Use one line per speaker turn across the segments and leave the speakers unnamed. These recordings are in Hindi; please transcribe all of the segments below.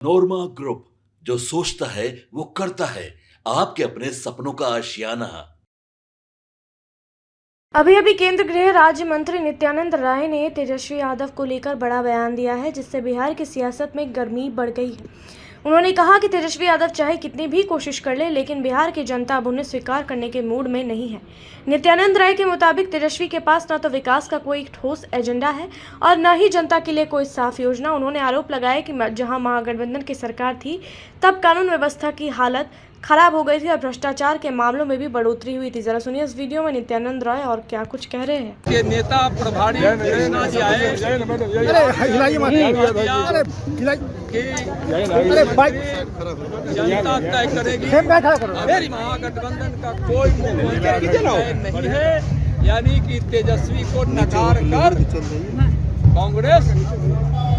नोरमा ग्रुप, जो सोचता है वो करता है। आपके अपने सपनों का आशियाना।
अभी केंद्रीय गृह राज्य मंत्री नित्यानंद राय ने तेजस्वी यादव को लेकर बड़ा बयान दिया है, जिससे बिहार की सियासत में गर्मी बढ़ गई है। उन्होंने कहा कि तेजस्वी यादव चाहे कितनी भी कोशिश कर ले, लेकिन बिहार की जनता अब उन्हें स्वीकार करने के मूड में नहीं है। नित्यानंद राय के मुताबिक तेजस्वी के पास न तो विकास का कोई ठोस एजेंडा है और न ही जनता के लिए कोई साफ योजना। उन्होंने आरोप लगाया कि जहां महागठबंधन की सरकार थी, तब कानून व्यवस्था की हालत खराब हो गई थी और भ्रष्टाचार के मामलों में भी बढ़ोतरी हुई थी। जरा सुनिए इस वीडियो में नित्यानंद राय और क्या कुछ कह रहे हैं।
के नेता प्रभारी कृष्णा जी आए, जनता तय करेगी। अभी महागठबंधन का कोई नहीं है, यानी कि तेजस्वी को नकार कर कांग्रेस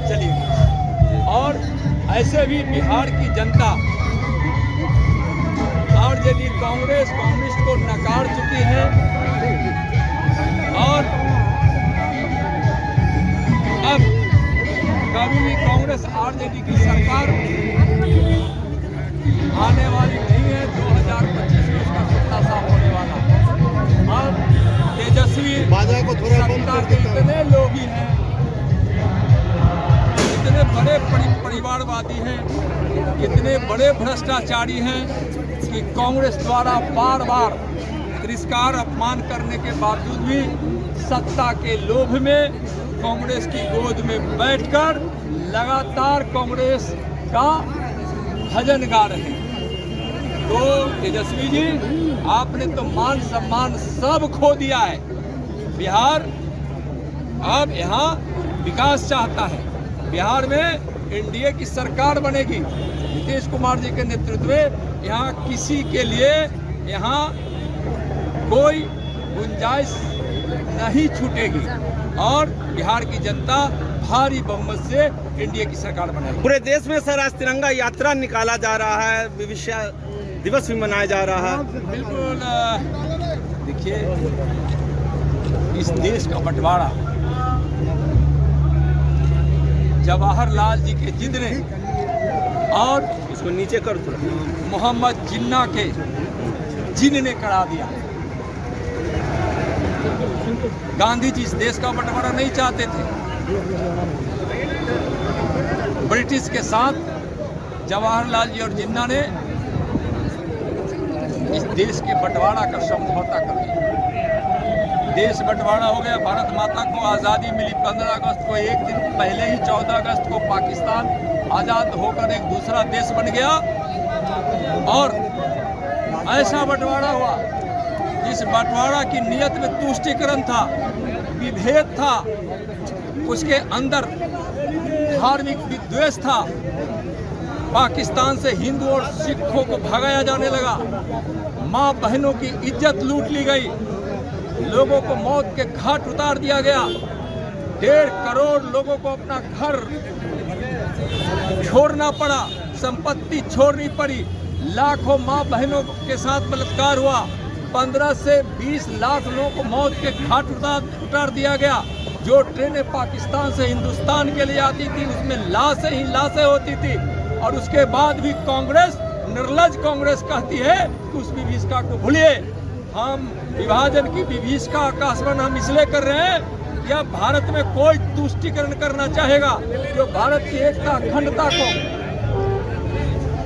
चलेगी। और ऐसे भी बिहार की जनता और यदि कांग्रेस कम्युनिस्ट को नकार चुकी है और अब कभी भी कांग्रेस आरजेडी की सरकार आने वाली नहीं है। 2025 में उसका सत्ता साफ होने वाला। और तेजस्वी सरकार के इतने लोभी हैं, इतने बड़े परिवारवादी हैं, इतने बड़े भ्रष्टाचारी हैं कि कांग्रेस द्वारा बार बार तिरस्कार अपमान करने के बावजूद भी सत्ता के लोभ में कांग्रेस की गोद में बैठकर लगातार कांग्रेस का भजन गा रहे हैं। तो तेजस्वी जी, आपने तो मान सम्मान सब खो दिया है। बिहार अब यहाँ विकास चाहता है। बिहार में एनडीए की सरकार बनेगी। नीतीश कुमार जी के नेतृत्व में यहाँ किसी के लिए यहाँ कोई गुंजाइश नहीं छूटेगी और बिहार की जनता भारी बहुमत से एनडीए की सरकार बनेगी।
पूरे देश में सर आज तिरंगा यात्रा निकाला जा रहा है, विश्व दिवस भी मनाया जा रहा है।
बिल्कुल, देखिए, इस देश का बंटवारा जवाहरलाल जी के जिद ने और
इसको नीचे कर दो,
मोहम्मद जिन्ना के जिन ने करा दिया। गांधी जी इस देश का बंटवारा नहीं चाहते थे। ब्रिटिश के साथ जवाहरलाल जी और जिन्ना ने इस देश के बंटवारा का समझौता कर दिया। देश बंटवारा हो गया। भारत माता को आज़ादी मिली 15 अगस्त को। एक दिन पहले ही 14 अगस्त को पाकिस्तान आज़ाद होकर एक दूसरा देश बन गया। और ऐसा बंटवारा हुआ जिस बंटवारा की नियत में तुष्टीकरण था, विभेद था, उसके अंदर धार्मिक विद्वेष था। पाकिस्तान से हिंदू और सिखों को भगाया जाने लगा। माँ बहनों की इज्जत लूट ली गई। लोगों को मौत के घाट उतार दिया गया। 1.5 करोड़ लोगों को अपना घर छोड़ना पड़ा, संपत्ति छोड़नी पड़ी। लाखों माँ बहनों के साथ बलात्कार हुआ। 15 से 20 लाख लोगों को मौत के घाट उतार दिया गया। जो ट्रेनें पाकिस्तान से हिंदुस्तान के लिए आती थी, उसमें लाशें ही लाशें होती थी। और उसके बाद भी कांग्रेस, निर्लज कांग्रेस कहती है कि उस विभीषिका को भूलिए। हम विभाजन की विभीषिका का स्मरण हम इसलिए कर रहे हैं कि अब भारत में कोई तुष्टीकरण करना चाहेगा जो भारत की एकता अखंडता को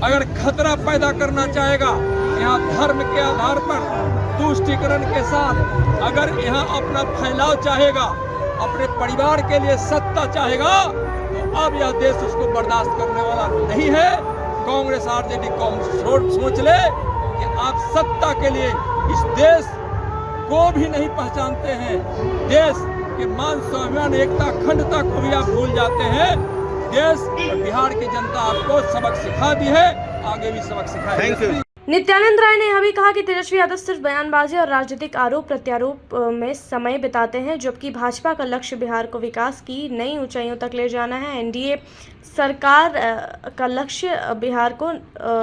अगर खतरा पैदा करना चाहेगा, यहाँ धर्म के आधार पर तुष्टीकरण के साथ अगर यहाँ अपना फैलाव चाहेगा, अपने परिवार के लिए सत्ता चाहेगा, तो अब यह देश उसको बर्दाश्त करने वाला नहीं है। कांग्रेस आरजेडी को सोच ले कि आप सत्ता के लिए इस देश को भी नहीं पहचानते हैं। देश के मान स्वाभिमान एकता अखंडता को भी आप भूल जाते हैं। देश और बिहार की जनता आपको सबक सिखा दी है, आगे भी सबक सिखाएगी।
नित्यानंद राय ने यह भी कहा कि तेजस्वी यादव सिर्फ बयानबाजी और राजनीतिक आरोप प्रत्यारोप में समय बिताते हैं, जबकि भाजपा का लक्ष्य बिहार को विकास की नई ऊंचाइयों तक ले जाना है। एनडीए सरकार का लक्ष्य बिहार को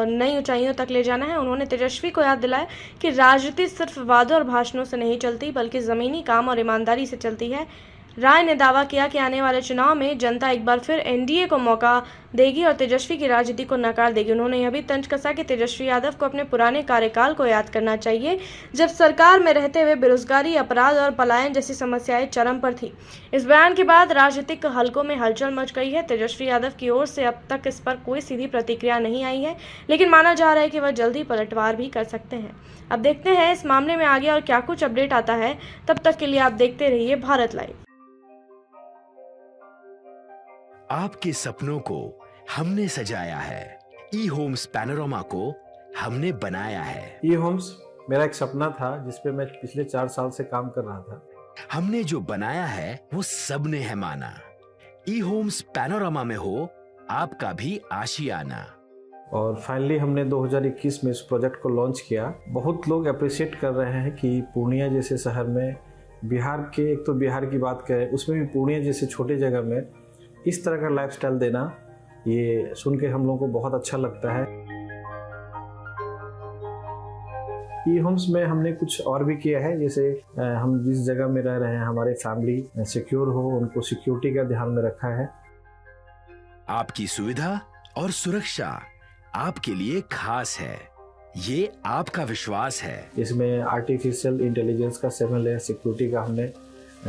नई ऊंचाइयों तक ले जाना है। उन्होंने तेजस्वी को याद दिलाया कि राजनीति सिर्फ वादों और भाषणों से नहीं चलती, बल्कि ज़मीनी काम और ईमानदारी से चलती है। राय ने दावा किया कि आने वाले चुनाव में जनता एक बार फिर एनडीए को मौका देगी और तेजस्वी की राजनीति को नकार देगी। उन्होंने यह भी तंज कसा कि तेजस्वी यादव को अपने पुराने कार्यकाल को याद करना चाहिए, जब सरकार में रहते हुए बेरोजगारी, अपराध और पलायन जैसी समस्याएं चरम पर थी। इस बयान के बाद राजनीतिक हलकों में हलचल मच गई है। तेजस्वी यादव की ओर से अब तक इस पर कोई सीधी प्रतिक्रिया नहीं आई है, लेकिन माना जा रहा है कि वह जल्दी पलटवार भी कर सकते हैं। अब देखते हैं इस मामले में आगे और क्या कुछ अपडेट आता है। तब तक के लिए आप देखते रहिए भारत लाइव।
आपके सपनों को हमने सजाया है, ई होम्स पैनोरमा को हमने बनाया है।
ई होम्स मेरा एक सपना था जिस पे मैं पिछले 4 साल से काम कर रहा था।
हमने जो बनाया है वो सबने है माना। ई होम्स पैनोरमा में हो आपका भी आशियाना।
और फाइनली हमने 2021 में इस प्रोजेक्ट को लॉन्च किया। बहुत लोग अप्रिशिएट कर रहे हैं कि पूर्णिया जैसे शहर में, बिहार के, एक तो बिहार की बात करें उसमें भी पूर्णिया जैसे छोटे जगह में इस तरह का लाइफस्टाइल देना, ये सुन के हम लोगों को बहुत अच्छा लगता है। ई होम्स में हमने कुछ और भी किया है, जैसे हम जिस जगह में रह रहे हैं हमारे फैमिली सिक्योर हो, उनको सिक्योरिटी का ध्यान में रखा है।
आपकी सुविधा और सुरक्षा आपके लिए खास है, ये आपका विश्वास है।
इसमें आर्टिफिशियल इंटेलिजेंस का 7 लेयर सिक्योरिटी का हमने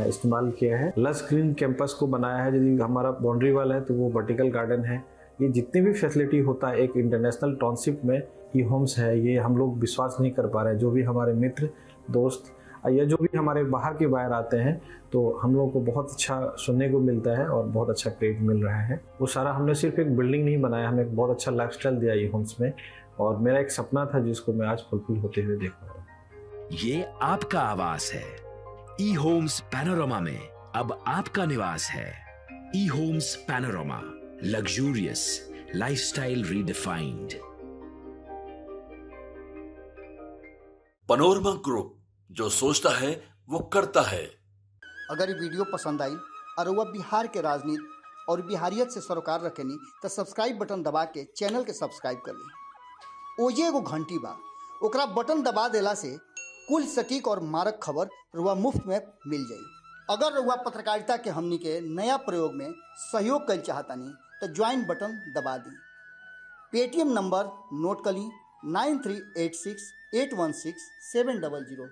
इस्तेमाल किया है। लस ग्रीन कैंपस को बनाया है। यदि हमारा बाउंड्री वाल है तो वो वर्टिकल गार्डन है। ये जितनी भी फैसिलिटी होता है एक इंटरनेशनल टाउनशिप में ई होम्स है, ये हम लोग विश्वास नहीं कर पा रहे हैं। जो भी हमारे मित्र, दोस्त या जो भी हमारे बाहर के बाहर आते हैं तो हम लोग को बहुत अच्छा सुनने को मिलता है और बहुत अच्छा क्रेडिट मिल रहा है। वो सारा हमने सिर्फ एक बिल्डिंग नहीं बनाया, हमें एक बहुत अच्छा लाइफस्टाइल दिया ई होम्स में, और मेरा एक सपना था जिसको मैं आज फुलफिल होते हुए देख रहा हूँ।
ये आपका आवास है। ई होम्स पैनोरमा में अब आपका निवास है। E Homes Panorama, luxurious lifestyle redefined.
Panorama group, जो सोचता है वो करता है।
अगर ये वीडियो पसंद आई और वह बिहार के राजनीति और बिहारियत से सरोकार रखेनी तो सब्सक्राइब बटन दबा के चैनल के सब्सक्राइब कर ली। ओजे एगो घंटी बा, ओकरा बटन दबा देला से कुल सटीक और मारक खबर रुआ मुफ्त में मिल जाई। अगर रुआ पत्रकारिता के हमनी के नया प्रयोग में सहयोग कर चाहतानी तो ज्वाइन बटन दबा दी। पेटीएम नंबर नोट कर ली 9386 816 700।